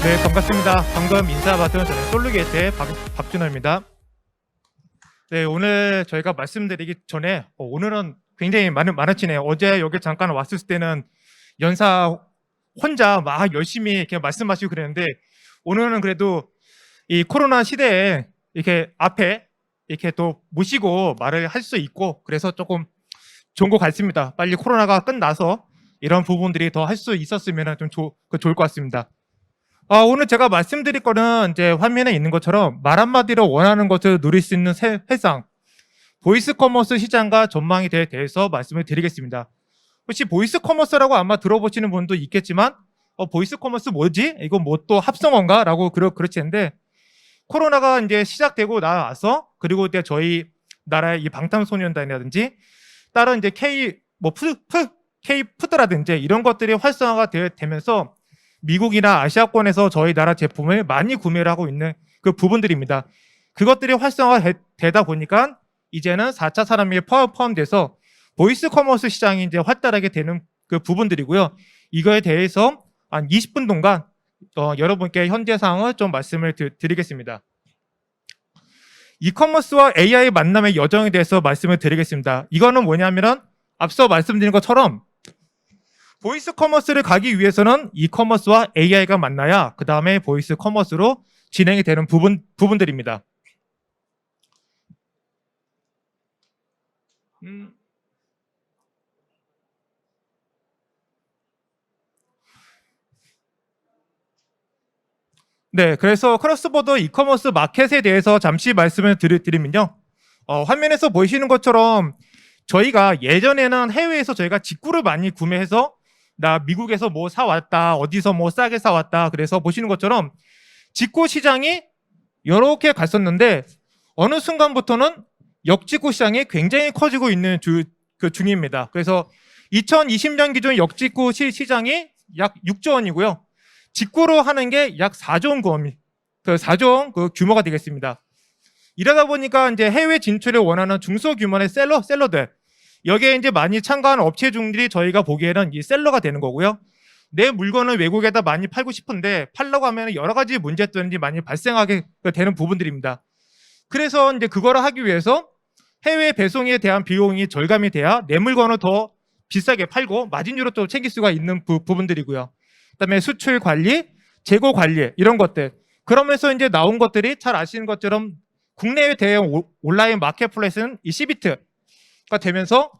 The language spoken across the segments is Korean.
네, 반갑습니다. 방금 인사받은 저는 솔루게이트의 박준호입니다. 네, 오늘 저희가 말씀드리기 전에 오늘은 굉장히 많아지네요. 어제 여기 잠깐 왔을 때는 연사 혼자 막 열심히 이렇게 말씀하시고 그랬는데 오늘은 그래도 이 코로나 시대에 이렇게 앞에 이렇게 또 모시고 말을 할 수 있고 그래서 조금 좋은 것 같습니다. 빨리 코로나가 끝나서 이런 부분들이 더 할 수 있었으면 좀 좋을 것 같습니다. 오늘 제가 말씀드릴 거는 이제 화면에 있는 것처럼 말 한마디로 원하는 것을 누릴 수 있는 세상, 보이스 커머스 시장과 전망에 대해서 말씀을 드리겠습니다. 혹시 보이스 커머스라고 아마 들어보시는 분도 있겠지만, 보이스 커머스 뭐지? 이거 뭐 또 합성어인가? 라고 그렇지 않는데, 코로나가 이제 시작되고 나서, 그리고 이제 저희 나라의 이 방탄소년단이라든지, 다른 이제 K푸드라든지 이런 것들이 활성화가 되면서 미국이나 아시아권에서 저희 나라 제품을 많이 구매를 하고 있는 그 부분들입니다. 그것들이 활성화되다 보니까 이제는 4차 산업이 포함돼서 보이스 커머스 시장이 이제 활달하게 되는 그 부분들이고요. 이거에 대해서 한 20분 동안 여러분께 현재 상황을 좀 말씀을 드리겠습니다. 이커머스와 AI 만남의 여정에 대해서 말씀을 드리겠습니다. 이거는 뭐냐면은 앞서 말씀드린 것처럼 보이스 커머스를 가기 위해서는 이커머스와 AI가 만나야 그 다음에 보이스 커머스로 진행이 되는 부분들입니다. 네, 그래서 크로스보더 이커머스 마켓에 대해서 잠시 말씀을 드리면요. 화면에서 보이시는 것처럼 저희가 예전에는 해외에서 저희가 직구를 많이 구매해서 나 미국에서 뭐 사왔다, 어디서 뭐 싸게 사왔다. 그래서 보시는 것처럼 직구 시장이 이렇게 갔었는데 어느 순간부터는 역직구 시장이 굉장히 커지고 있는 중입니다. 그래서 2020년 기준 역직구 시장이 약 6조 원이고요. 직구로 하는 게 약 4조 원 그 규모가 되겠습니다. 이러다 보니까 이제 해외 진출을 원하는 중소규모의 셀러들 여기에 이제 많이 참가하는 업체 중들이 저희가 보기에는 이 셀러가 되는 거고요. 내 물건을 외국에다 많이 팔고 싶은데 팔려고 하면 여러 가지 문제점이 많이 발생하게 되는 부분들입니다. 그래서 이제 그거를 하기 위해서 해외 배송에 대한 비용이 절감이 돼야 내 물건을 더 비싸게 팔고 마진율을 또 챙길 수가 있는 부분들이고요. 그다음에 수출 관리, 재고 관리 이런 것들. 그러면서 이제 나온 것들이 잘 아시는 것처럼 국내에 대한 온라인 마켓플레이스는 이 시비트가 되면서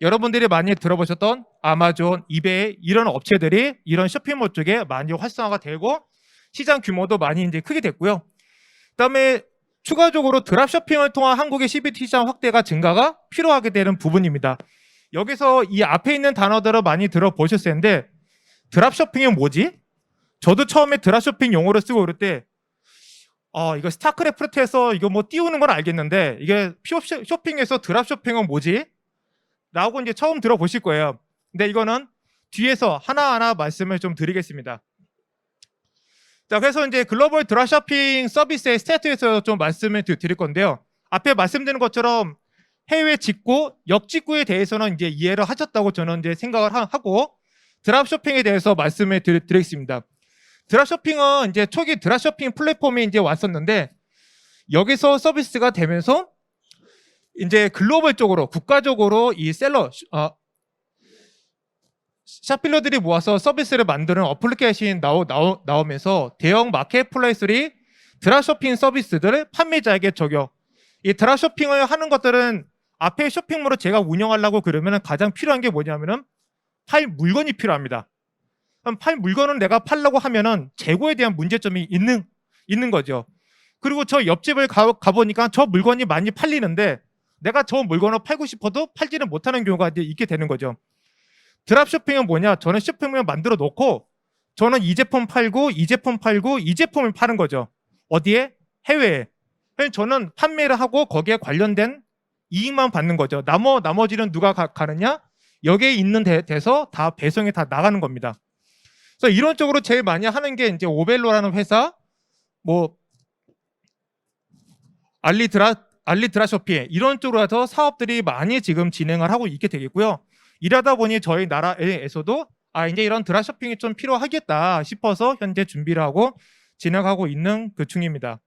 여러분들이 많이 들어보셨던 아마존, 이베이 이런 업체들이 이런 쇼핑몰 쪽에 많이 활성화가 되고 시장 규모도 많이 이제 크게 됐고요. 그다음에 추가적으로 드랍쇼핑을 통한 한국의 CBT 시장 확대가 증가가 필요하게 되는 부분입니다. 여기서 이 앞에 있는 단어들을 많이 들어보셨을 텐데 드랍쇼핑이 뭐지? 저도 처음에 드랍쇼핑 용어를 쓰고 그럴 때 이거 스타크래프트에서 이거 뭐 띄우는 건 알겠는데 이게 쇼핑에서 드랍쇼핑은 뭐지? 라고 이제 처음 들어보실 거예요. 근데 이거는 뒤에서 하나하나 말씀을 좀 드리겠습니다. 자, 그래서 이제 글로벌 드랍쇼핑 서비스의 스태트에서 좀 말씀을 드릴 건데요. 앞에 말씀드린 것처럼 해외 직구, 역직구에 대해서는 이제 이해를 하셨다고 저는 이제 생각을 하고 드랍쇼핑에 대해서 말씀을 드리겠습니다. 드랍쇼핑은 이제 초기 드랍쇼핑 플랫폼이 이제 왔었는데 여기서 서비스가 되면서 이제 글로벌적으로 국가적으로 이 샵빌러들이 모아서 서비스를 만드는 어플리케이션이 나오면서 대형 마켓플레이스들이 드랍쇼핑 서비스들을 판매자에게 적용. 이 드랍쇼핑을 하는 것들은 앞에 쇼핑몰을 제가 운영하려고 그러면 가장 필요한 게 뭐냐면은 팔 물건이 필요합니다. 그럼 팔 물건은 내가 팔려고 하면은 재고에 대한 문제점이 있는 거죠. 그리고 저 옆집을 가보니까 저 물건이 많이 팔리는데 내가 저 물건을 팔고 싶어도 팔지는 못하는 경우가 이제 있게 되는 거죠. 드랍쇼핑은 뭐냐? 저는 쇼핑몰을 만들어 놓고 저는 이 제품 팔고 이 제품 팔고 이 제품을 파는 거죠. 어디에? 해외에. 저는 판매를 하고 거기에 관련된 이익만 받는 거죠. 나머지는 누가 가느냐? 여기에 있는 데서 다 배송이 다 나가는 겁니다. 그래서 이런 쪽으로 제일 많이 하는 게 이제 오벨로라는 회사, 뭐 알리드라쇼핑 이런 쪽으로 해서 사업들이 많이 지금 진행을 하고 있게 되겠고요. 이러다 보니 저희 나라에서도 이제 이런 드랍쇼핑이 좀 필요하겠다 싶어서 현재 준비를 하고 진행하고 있는 그 중입니다.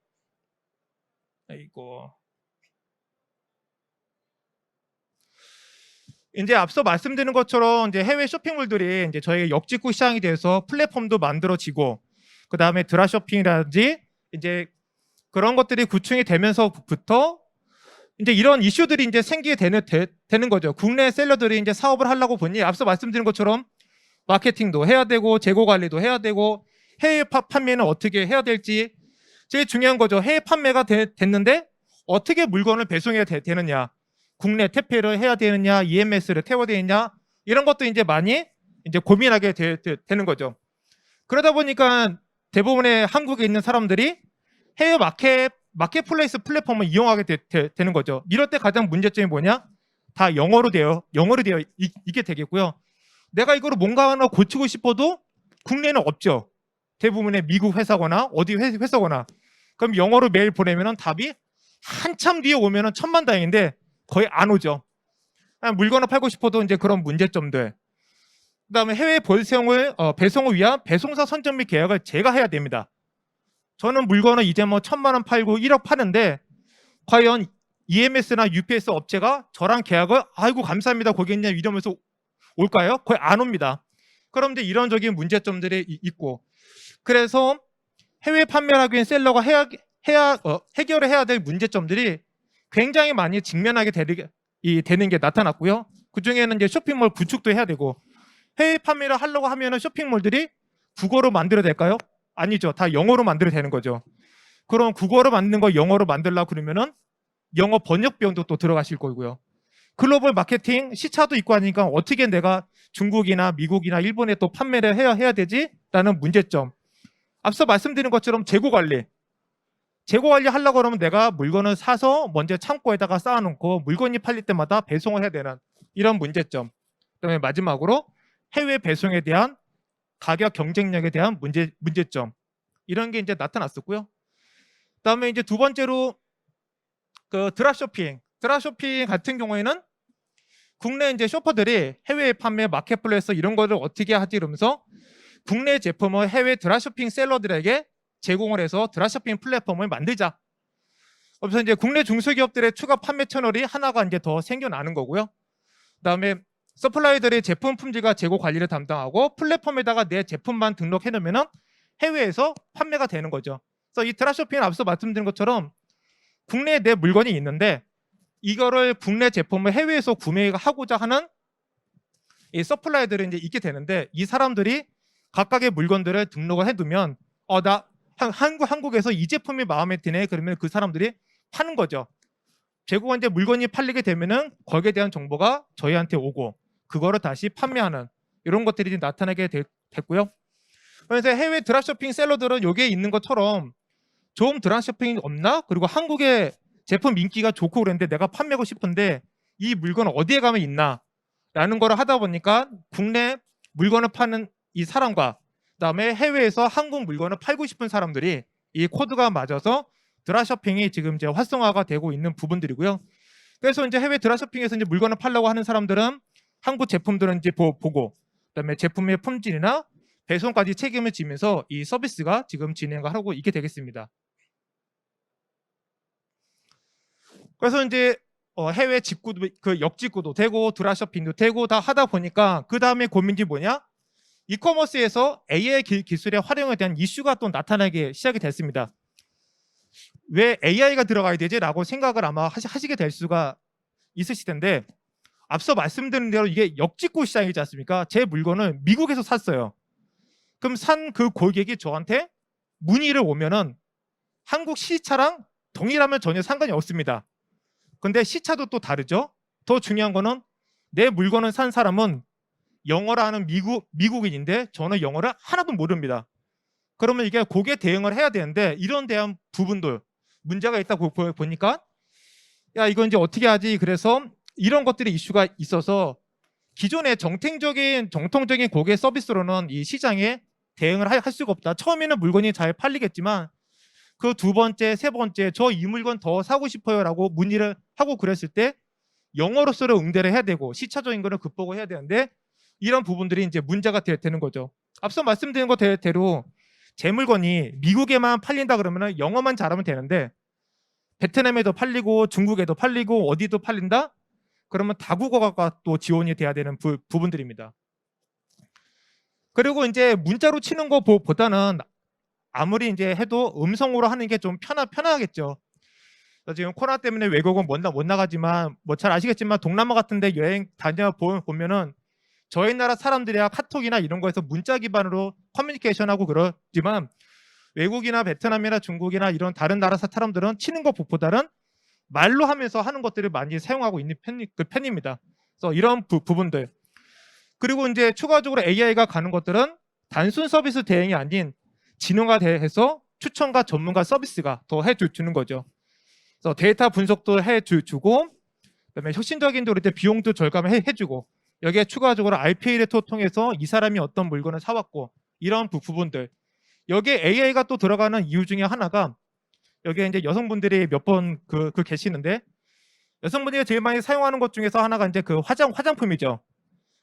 아이고. 이제 앞서 말씀드린 것처럼 이제 해외 쇼핑몰들이 이제 저희 역직구 시장이 돼서 플랫폼도 만들어지고, 그 다음에 드랍쇼핑이라든지 이제 그런 것들이 구축이 되면서부터 이제 이런 이슈들이 이제 생기게 되는 거죠. 국내 셀러들이 이제 사업을 하려고 보니 앞서 말씀드린 것처럼 마케팅도 해야 되고 재고 관리도 해야 되고 해외 판매는 어떻게 해야 될지 제일 중요한 거죠. 해외 판매가 됐는데 어떻게 물건을 배송해야 되느냐, 국내 택배를 해야 되느냐, EMS를 태워야 되느냐, 이런 것도 이제 많이 이제 고민하게 되는 거죠. 그러다 보니까 대부분의 한국에 있는 사람들이 해외 마켓플레이스 플랫폼을 이용하게 되는 거죠. 이럴 때 가장 문제점이 뭐냐? 다 영어로 되어 있게 되겠고요. 내가 이거를 뭔가 하나 고치고 싶어도 국내는 없죠. 대부분의 미국 회사거나 어디 회사거나. 그럼 영어로 메일 보내면은 답이 한참 뒤에 오면은 천만다행인데 거의 안 오죠. 물건을 팔고 싶어도 이제 그런 문제점들. 그다음에 해외 배송을 위한 배송사 선정 및 계약을 제가 해야 됩니다. 저는 물건을 이제 뭐 1,000만 원 팔고 1억 파는데 과연 EMS나 UPS 업체가 저랑 계약을 아이고 감사합니다 고객님 이러면서 올까요? 거의 안 옵니다. 그럼 이제 이런적인 문제점들이 있고, 그래서 해외 판매를 하기 위한 셀러가 해결을 해야 될 문제점들이 굉장히 많이 직면하게 되는 게 나타났고요. 그 중에는 이제 쇼핑몰 구축도 해야 되고, 해외 판매를 하려고 하면은 쇼핑몰들이 국어로 만들어야 될까요? 아니죠. 다 영어로 만들어야 되는 거죠. 그럼 국어로 만드는 거 영어로 만들려고 그러면은 영어 번역 비용도 또 들어가실 거고요. 글로벌 마케팅 시차도 있고 하니까 어떻게 내가 중국이나 미국이나 일본에 또 판매를 해야 되지라는 문제점. 앞서 말씀드린 것처럼 재고 관리 하려고 하면 내가 물건을 사서 먼저 창고에다가 쌓아놓고 물건이 팔릴 때마다 배송을 해야 되는 이런 문제점. 그다음에 마지막으로 해외 배송에 대한 가격 경쟁력에 대한 문제점, 이런 게 이제 나타났었고요. 그다음에 이제 두 번째로 그 드랍쇼핑 같은 경우에는 국내 이제 쇼퍼들이 해외 판매 마켓플레이스 이런 거를 어떻게 하지 이러면서 국내 제품을 해외 드랍쇼핑 셀러들에게 제공을 해서 드랍쇼핑 플랫폼을 만들자. 그래서 이제 국내 중소기업들의 추가 판매 채널이 하나가 이제 더 생겨나는 거고요. 그다음에 서플라이들의 제품 품질과 재고 관리를 담당하고 플랫폼에다가 내 제품만 등록해 놓으면은 해외에서 판매가 되는 거죠. 그래서 이 드랍쇼핑은 앞서 말씀드린 것처럼 국내에 내 물건이 있는데 이거를 국내 제품을 해외에서 구매하고자 하는 이 서플라이들이 이제 있게 되는데, 이 사람들이 각각의 물건들을 등록을 해두면 나 한국에서 이 제품이 마음에 드네, 그러면 그 사람들이 파는 거죠. 재고가 이제 물건이 팔리게 되면은 거기에 대한 정보가 저희한테 오고 그거를 다시 판매하는 이런 것들이 나타나게 됐고요. 그래서 해외 드랍쇼핑 셀러들은 여기에 있는 것처럼 좋은 드랍쇼핑이 없나? 그리고 한국의 제품 인기가 좋고 그랬는데 내가 판매하고 싶은데 이 물건 어디에 가면 있나? 라는 거를 하다 보니까 국내 물건을 파는 이 사람과 그다음에 해외에서 한국 물건을 팔고 싶은 사람들이 이 코드가 맞아서 드랍쇼핑이 지금 이제 활성화가 되고 있는 부분들이고요. 그래서 이제 해외 드랍쇼핑에서 이제 물건을 팔려고 하는 사람들은 한국 제품들은 이제 보고 그다음에 제품의 품질이나 배송까지 책임을 지면서 이 서비스가 지금 진행을 하고 있게 되겠습니다. 그래서 이제 해외 직구도 그 역직구도 되고 드랍쇼핑도 되고 다 하다 보니까 그 다음에 고민이 뭐냐? 이커머스에서 AI 기술의 활용에 대한 이슈가 또 나타나기 시작이 됐습니다. 왜 AI가 들어가야 되지? 라고 생각을 아마 하시게 될 수가 있으실 텐데, 앞서 말씀드린 대로 이게 역직구 시장이지 않습니까? 제 물건을 미국에서 샀어요. 그럼 산 그 고객이 저한테 문의를 오면은 한국 시차랑 동일하면 전혀 상관이 없습니다. 근데 시차도 또 다르죠. 더 중요한 거는 내 물건을 산 사람은 영어를 하는 미국인인데 저는 영어를 하나도 모릅니다. 그러면 이게 거기에 대응을 해야 되는데 이런 대한 부분들 문제가 있다고 보니까 야 이건 이제 어떻게 하지? 그래서 이런 것들이 이슈가 있어서 기존의 정통적인 고객 서비스로는 이 시장에 대응을 할 수가 없다. 처음에는 물건이 잘 팔리겠지만 그 두 번째, 세 번째 저 이 물건 더 사고 싶어요라고 문의를 하고 그랬을 때 영어로서는 응대를 해야 되고 시차적인 거는 극복을 해야 되는데 이런 부분들이 이제 문제가 되는 거죠. 앞서 말씀드린 것대로 제 물건이 미국에만 팔린다 그러면 영어만 잘하면 되는데 베트남에도 팔리고 중국에도 팔리고 어디도 팔린다? 그러면 다국어가 또 지원이 돼야 되는 부분들입니다. 그리고 이제 문자로 치는 것보다는 아무리 이제 해도 음성으로 하는 게 좀 편하겠죠. 지금 코로나 때문에 외국은 못 나가지만 뭐 잘 아시겠지만 동남아 같은데 여행 다녀보면은 저희 나라 사람들이야 카톡이나 이런 거에서 문자 기반으로 커뮤니케이션하고 그러지만 외국이나 베트남이나 중국이나 이런 다른 나라 사람들은 치는 것보다는 말로 하면서 하는 것들을 많이 사용하고 있는 편입니다. 그래서 이런 부분들. 그리고 이제 추가적으로 AI가 가는 것들은 단순 서비스 대행이 아닌 진흥화돼서 추천과 전문가 서비스가 더 해주는 거죠. 그래서 데이터 분석도 해주고 그다음에 혁신적인 비용도 절감해주고 여기에 추가적으로 RPA를 통해서 이 사람이 어떤 물건을 사왔고 이런 부분들 여기에 AI가 또 들어가는 이유 중에 하나가 여기에 이제 여성분들이 몇 번 계시는데 여성분들이 제일 많이 사용하는 것 중에서 하나가 이제 그 화장품이죠.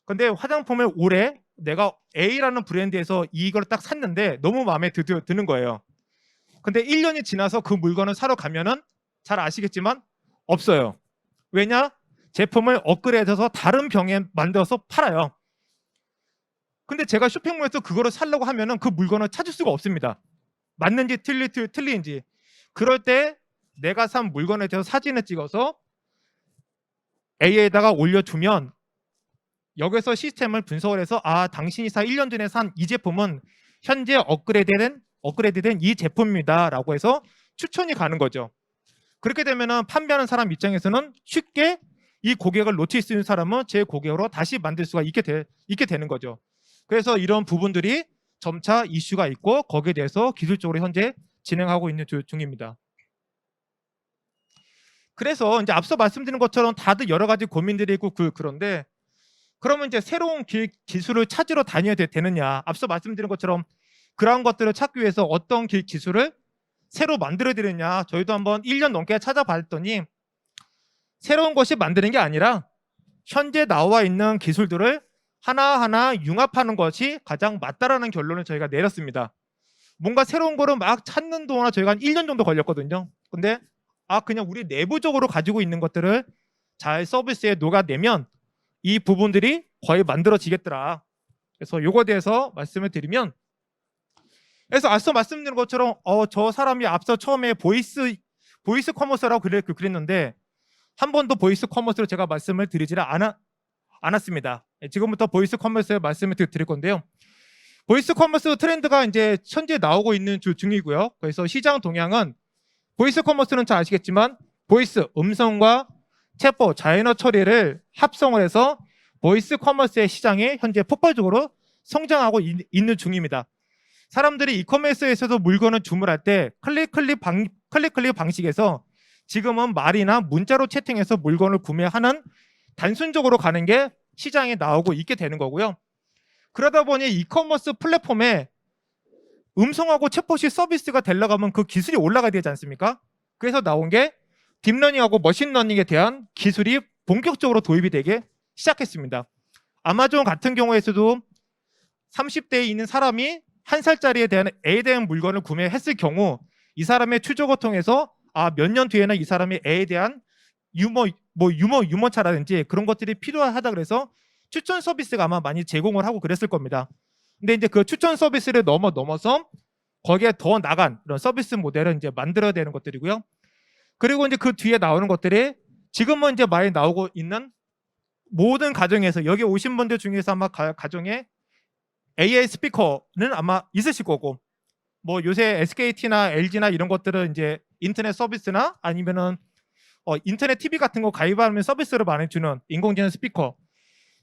근데 화장품을 올해 내가 A라는 브랜드에서 이걸 딱 샀는데 너무 마음에 드는 거예요. 근데 1년이 지나서 그 물건을 사러 가면은 잘 아시겠지만 없어요. 왜냐? 제품을 업그레이드해서 다른 병에 만들어서 팔아요. 근데 제가 쇼핑몰에서 그거를 사려고 하면은 그 물건을 찾을 수가 없습니다. 맞는지 틀린지. 그럴 때 내가 산 물건에 대해서 사진을 찍어서 AI에다가 올려주면 여기서 시스템을 분석을 해서 당신이 1년 전에 산 이 제품은 현재 업그레이드된 이 제품입니다 라고 해서 추천이 가는 거죠. 그렇게 되면은 판매하는 사람 입장에서는 쉽게 이 고객을 놓칠 수 있는 사람은 제 고객으로 다시 만들 수가 있게 되는 거죠. 그래서 이런 부분들이 점차 이슈가 있고 거기에 대해서 기술적으로 현재 진행하고 있는 중입니다. 그래서 이제 앞서 말씀드린 것처럼 다들 여러 가지 고민들이 있고 그런데 그러면 이제 새로운 기술을 찾으러 다녀야 되느냐? 앞서 말씀드린 것처럼 그런 것들을 찾기 위해서 어떤 기술을 새로 만들어야 되느냐? 저희도 한번 1년 넘게 찾아봤더니 새로운 것이 만드는 게 아니라 현재 나와 있는 기술들을 하나하나 융합하는 것이 가장 맞다라는 결론을 저희가 내렸습니다. 뭔가 새로운 거를 막 찾는 동안 저희가 한 1년 정도 걸렸거든요. 근데 그냥 우리 내부적으로 가지고 있는 것들을 잘 서비스에 녹아내면 이 부분들이 거의 만들어지겠더라. 그래서 요거에 대해서 말씀을 드리면 그래서 앞서 말씀드린 것처럼 저 사람이 앞서 처음에 보이스 커머스라고 그랬는데 한 번도 보이스 커머스로 제가 말씀을 드리지 않았습니다. 지금부터 보이스 커머스에 말씀을 드릴 건데요. 보이스 커머스 트렌드가 이제 현재 나오고 있는 중이고요. 그래서 시장 동향은 보이스 커머스는 잘 아시겠지만 보이스 음성과 챗봇 자연어 처리를 합성을 해서 보이스 커머스의 시장이 현재 폭발적으로 성장하고 있는 중입니다. 사람들이 이커머스에서도 물건을 주문할 때 클릭 방식에서 지금은 말이나 문자로 채팅해서 물건을 구매하는 단순적으로 가는 게 시장에 나오고 있게 되는 거고요. 그러다 보니 이커머스 플랫폼에 음성하고 챗봇이 서비스가 되려면 그 기술이 올라가야 되지 않습니까? 그래서 나온 게 딥러닝하고 머신러닝에 대한 기술이 본격적으로 도입이 되게 시작했습니다. 아마존 같은 경우에서도 30대에 있는 사람이 1살짜리에 대한 애에 대한 물건을 구매했을 경우 이 사람의 추적을 통해서 몇 년 뒤에는 이 사람이 애에 대한 유머차라든지 그런 것들이 필요하다 그래서 추천 서비스가 아마 많이 제공을 하고 그랬을 겁니다. 근데 이제 그 추천 서비스를 넘어서 거기에 더 나간 그런 서비스 모델을 이제 만들어야 되는 것들이고요. 그리고 이제 그 뒤에 나오는 것들이 지금은 이제 많이 나오고 있는 모든 가정에서 여기 오신 분들 중에서 아마 가정에 AI 스피커는 아마 있으실 거고 뭐 요새 SKT나 LG나 이런 것들은 이제 인터넷 서비스나 아니면은 인터넷 TV 같은 거 가입하면 서비스를 많이 주는 인공지능 스피커.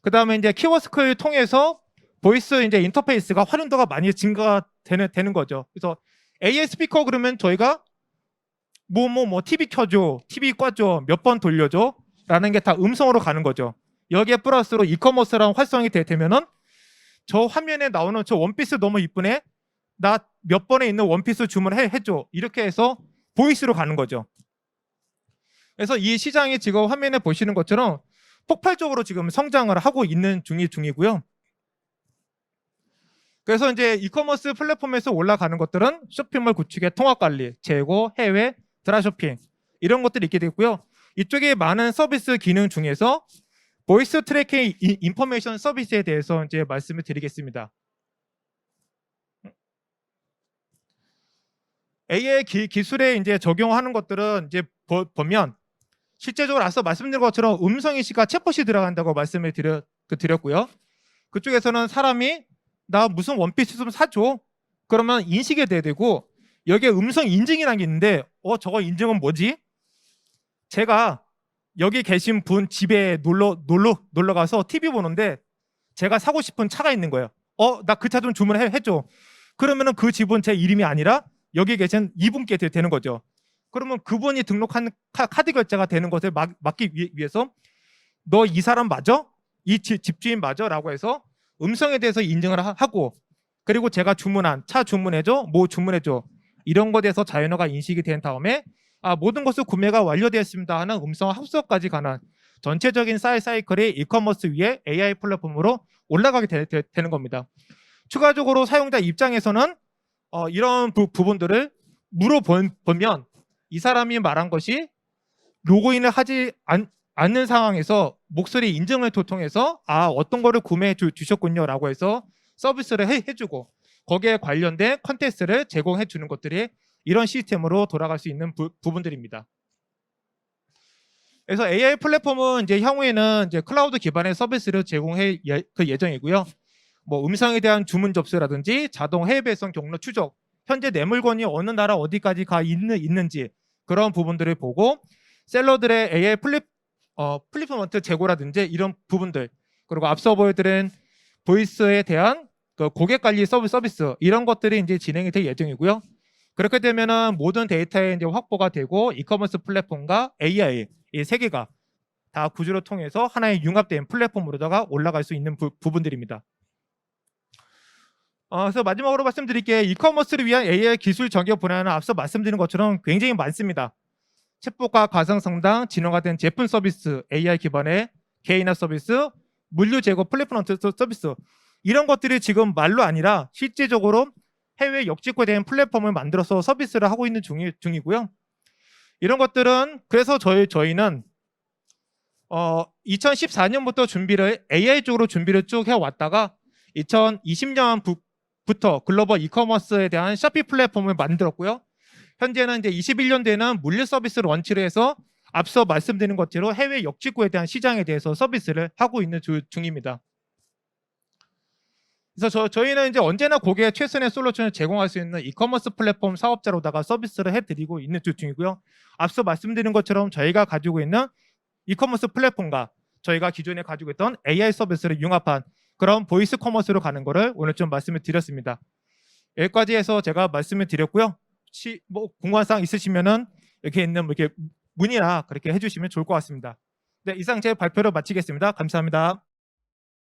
그다음에 이제 키워스크를 통해서 보이스 이제 인터페이스가 활용도가 많이 증가되는 거죠. 그래서 AI 스피커 그러면 저희가 뭐 TV 켜줘, TV 꺼줘, 몇 번 돌려줘 라는 게 다 음성으로 가는 거죠. 여기에 플러스로 이커머스랑 활성이 되면은 저 화면에 나오는 저 원피스 너무 이쁘네. 나 몇 번에 있는 원피스 주문해줘. 이렇게 해서 보이스로 가는 거죠. 그래서 이 시장이 지금 화면에 보시는 것처럼 폭발적으로 지금 성장을 하고 있는 중이고요. 그래서 이제 이커머스 플랫폼에서 올라가는 것들은 쇼핑몰 구축의 통합 관리, 재고, 해외, 드랍쇼핑 이런 것들이 있게 되고요. 이쪽에 많은 서비스 기능 중에서 보이스 트래킹 인포메이션 서비스에 대해서 이제 말씀을 드리겠습니다. AI 기술에 이제 적용하는 것들은 이제 보면 실제적으로 앞서 말씀드린 것처럼 음성 인식과 챗봇이 들어간다고 말씀을 드렸고요. 그쪽에서는 사람이 나 무슨 원피스 좀 사줘. 그러면 인식이 돼야 되고 여기에 음성 인증이라는 게 있는데 저거 인증은 뭐지? 제가 여기 계신 분 집에 놀러 가서 TV 보는데 제가 사고 싶은 차가 있는 거예요. 나 그 차 좀 주문해줘. 그러면은 그 집은 제 이름이 아니라 여기 계신 이분께 되는 거죠. 그러면 그분이 등록한 카드 결제가 되는 것을 막기 위해서 너 이 사람 맞아? 이 집주인 맞아? 라고 해서 음성에 대해서 인증을 하고 그리고 제가 주문한 차 주문해줘, 뭐 주문해줘 이런 것에 대해서 자연어가 인식이 된 다음에 모든 것을 구매가 완료되었습니다 하는 음성 합수까지 가는 전체적인 사이클이 이커머스 위에 AI 플랫폼으로 올라가게 되는 겁니다. 추가적으로 사용자 입장에서는 이런 부분들을 물어보면 이 사람이 말한 것이 로그인을 하지 않는 상황에서 목소리 인증을 통해서 어떤 거를 구매해 주셨군요 라고 해서 서비스를 해주고 거기에 관련된 컨텐츠를 제공해 주는 것들이 이런 시스템으로 돌아갈 수 있는 부분들입니다. 그래서 AI 플랫폼은 이제 향후에는 이제 클라우드 기반의 서비스를 제공할 예정이고요. 뭐 음성에 대한 주문 접수라든지 자동 해외 배송 경로 추적, 현재 내 물건이 어느 나라 어디까지 가 있는지 그런 부분들을 보고 셀러들의 AI 플리프먼트 재고라든지 이런 부분들 그리고 앞서 보여드린 보이스에 대한 그 고객 관리 서비스 이런 것들이 이제 진행이 될 예정이고요. 그렇게 되면은 모든 데이터의 이제 확보가 되고 이커머스 플랫폼과 AI 이 세 개가 다 구조를 통해서 하나의 융합된 플랫폼으로다가 올라갈 수 있는 부분들입니다. 그래서 마지막으로 말씀드릴게 이커머스를 위한 AI 기술 전개 분야는 앞서 말씀드린 것처럼 굉장히 많습니다. 챗봇과 가상성당, 진화가 된 제품 서비스, AI 기반의 개인화 서비스, 물류 제거 플랫폼 서비스 이런 것들이 지금 말로 아니라 실제적으로 해외 역직구된 플랫폼을 만들어서 서비스를 하고 있는 중이고요. 이런 것들은 그래서 저희는 2014년부터 AI 쪽으로 준비를 쭉 해왔다가 2020년부터 글로벌 이커머스에 대한 샤피 플랫폼을 만들었고요. 현재는 이제 21년도에는 물류 서비스 런치를 해서 앞서 말씀드린 것처럼 해외 역직구에 대한 시장에 대해서 서비스를 하고 있는 중입니다. 그래서 저희는 이제 언제나 고객의 최선의 솔루션을 제공할 수 있는 이커머스 플랫폼 사업자로다가 서비스를 해드리고 있는 중이고요. 앞서 말씀드린 것처럼 저희가 가지고 있는 이커머스 플랫폼과 저희가 기존에 가지고 있던 AI 서비스를 융합한 그런 보이스 커머스로 가는 거를 오늘 좀 말씀을 드렸습니다. 여기까지 해서 제가 말씀을 드렸고요. 혹시 뭐 궁금한 사항 있으시면은 이렇게 있는 뭐 이렇게 문의나 그렇게 해주시면 좋을 것 같습니다. 네, 이상 제 발표를 마치겠습니다. 감사합니다.